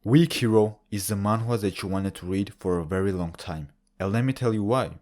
Weak Hero is the manhwa that you wanted to read for a very long time, and let me tell you why.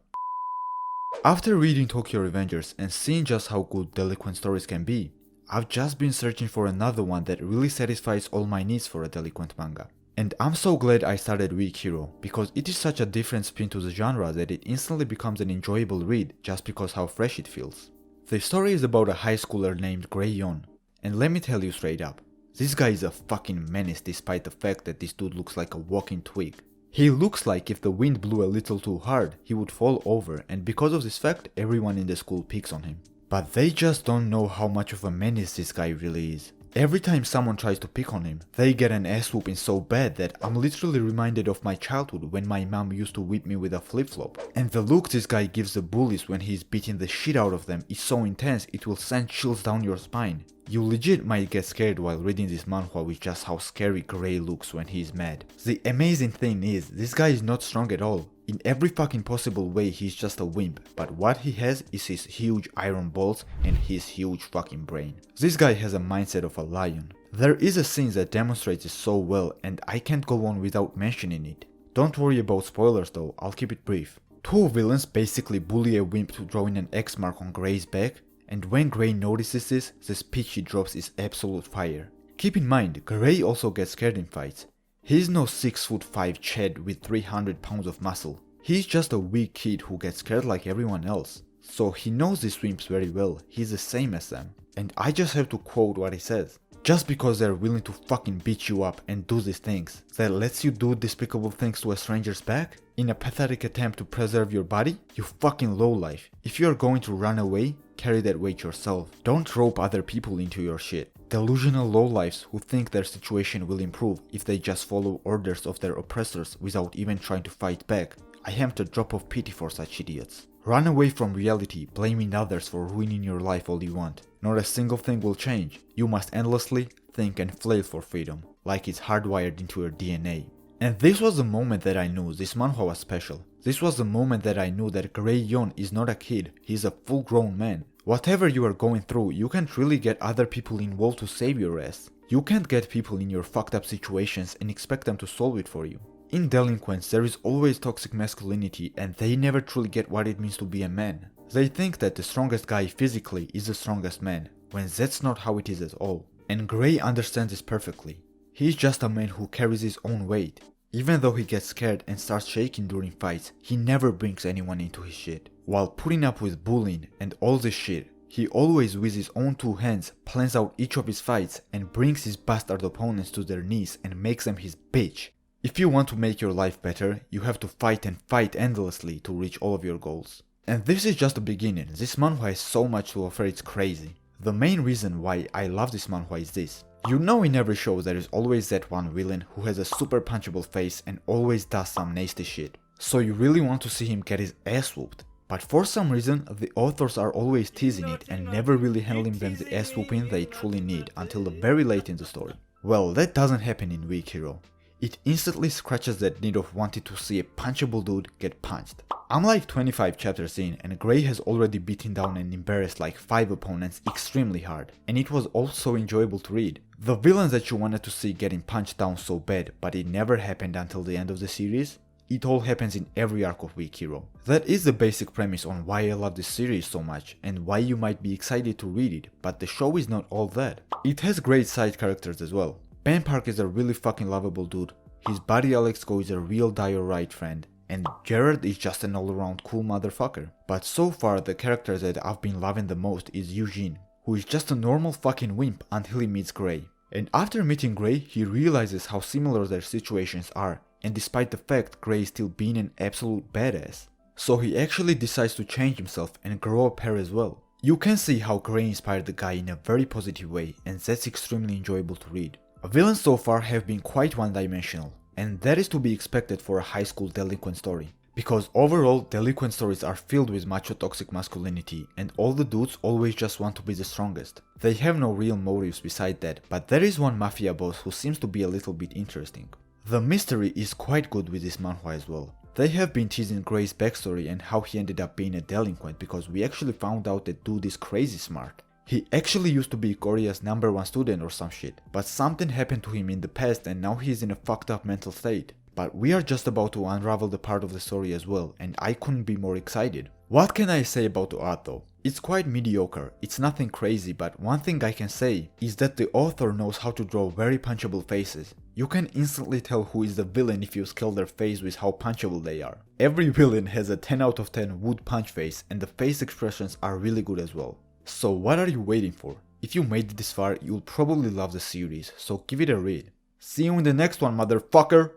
After reading Tokyo Revengers and seeing just how good delinquent stories can be, I've just been searching for another one that really satisfies all my needs for a delinquent manga. And I'm so glad I started Weak Hero, because it is such a different spin to the genre that it instantly becomes an enjoyable read just because how fresh it feels. The story is about a high schooler named Gray-Yon, and let me tell you straight up, this guy is a fucking menace despite the fact that this dude looks like a walking twig. He looks like if the wind blew a little too hard, he would fall over, and because of this fact, everyone in the school picks on him. But they just don't know how much of a menace this guy really is. Every time someone tries to pick on him, they get an ass whooping so bad that I'm literally reminded of my childhood when my mom used to whip me with a flip-flop. And the look this guy gives the bullies when he's beating the shit out of them is so intense it will send chills down your spine. You legit might get scared while reading this manhwa with just how scary Gray looks when he's mad. The amazing thing is, this guy is not strong at all. In every fucking possible way he's just a wimp, but what he has is his huge iron balls and his huge fucking brain. This guy has a mindset of a lion. There is a scene that demonstrates it so well and I can't go on without mentioning it. Don't worry about spoilers though, I'll keep it brief. Two villains basically bully a wimp to draw in an X mark on Gray's back, and when Gray notices this, the speech he drops is absolute fire. Keep in mind, Gray also gets scared in fights. He's no 6'5" Chad with 300 pounds of muscle. He's just a weak kid who gets scared like everyone else. So he knows these wimps very well, he's the same as them. And I just have to quote what he says. Just because they're willing to fucking beat you up and do these things, that lets you do despicable things to a stranger's back? In a pathetic attempt to preserve your body? You fucking lowlife. If you're going to run away, carry that weight yourself. Don't rope other people into your shit. Delusional lowlifes who think their situation will improve if they just follow orders of their oppressors without even trying to fight back. I haven't a drop of pity for such idiots. Run away from reality, blaming others for ruining your life all you want. Not a single thing will change. You must endlessly think and flail for freedom, like it's hardwired into your DNA. And this was the moment that I knew this manhwa was special. This was the moment that I knew that Gray-Yon is not a kid, he's a full-grown man. Whatever you are going through, you can't really get other people involved to save your ass. You can't get people in your fucked up situations and expect them to solve it for you. In delinquents, there is always toxic masculinity and they never truly get what it means to be a man. They think that the strongest guy physically is the strongest man, when that's not how it is at all. And Gray understands this perfectly. He's just a man who carries his own weight. Even though he gets scared and starts shaking during fights, he never brings anyone into his shit. While putting up with bullying and all this shit, he always with his own two hands plans out each of his fights and brings his bastard opponents to their knees and makes them his bitch. If you want to make your life better, you have to fight and fight endlessly to reach all of your goals. And this is just the beginning. This manhwa has so much to offer, it's crazy. The main reason why I love this manhwa is this. You know, in every show there is always that one villain who has a super punchable face and always does some nasty shit. So you really want to see him get his ass whooped. But for some reason, the authors are always teasing it and never really handing them the ass whooping they truly need until the very late in the story. Well, that doesn't happen in Weak Hero. It instantly scratches that need of wanting to see a punchable dude get punched. I'm like 25 chapters in and Gray has already beaten down and embarrassed like 5 opponents extremely hard, and it was also enjoyable to read. The villains that you wanted to see getting punched down so bad, but it never happened until the end of the series, it all happens in every arc of Weak Hero. That is the basic premise on why I love this series so much and why you might be excited to read it, but the show is not all that. It has great side characters as well. Ben Park is a really fucking lovable dude, his buddy Alex Go is a real die-or-right friend, and Jared is just an all-around cool motherfucker. But so far the character that I've been loving the most is Eugene, who is just a normal fucking wimp until he meets Gray. And after meeting Gray, he realizes how similar their situations are, and despite the fact Gray is still being an absolute badass. So he actually decides to change himself and grow a pair as well. You can see how Gray inspired the guy in a very positive way, and that's extremely enjoyable to read. Villains so far have been quite one-dimensional, and that is to be expected for a high school delinquent story. Because overall, delinquent stories are filled with macho toxic masculinity, and all the dudes always just want to be the strongest. They have no real motives beside that, but there is one mafia boss who seems to be a little bit interesting. The mystery is quite good with this manhwa as well. They have been teasing Gray's backstory and how he ended up being a delinquent because we actually found out that dude is crazy smart. He actually used to be Korea's #1 student or some shit, but something happened to him in the past and now he's in a fucked up mental state. But we are just about to unravel the part of the story as well, and I couldn't be more excited. What can I say about the art though? It's quite mediocre, it's nothing crazy, but one thing I can say is that the author knows how to draw very punchable faces. You can instantly tell who is the villain if you scale their face with how punchable they are. Every villain has a 10 out of 10 wood punch face and the face expressions are really good as well. So what are you waiting for? If you made it this far, you'll probably love the series, so give it a read. See you in the next one, motherfucker!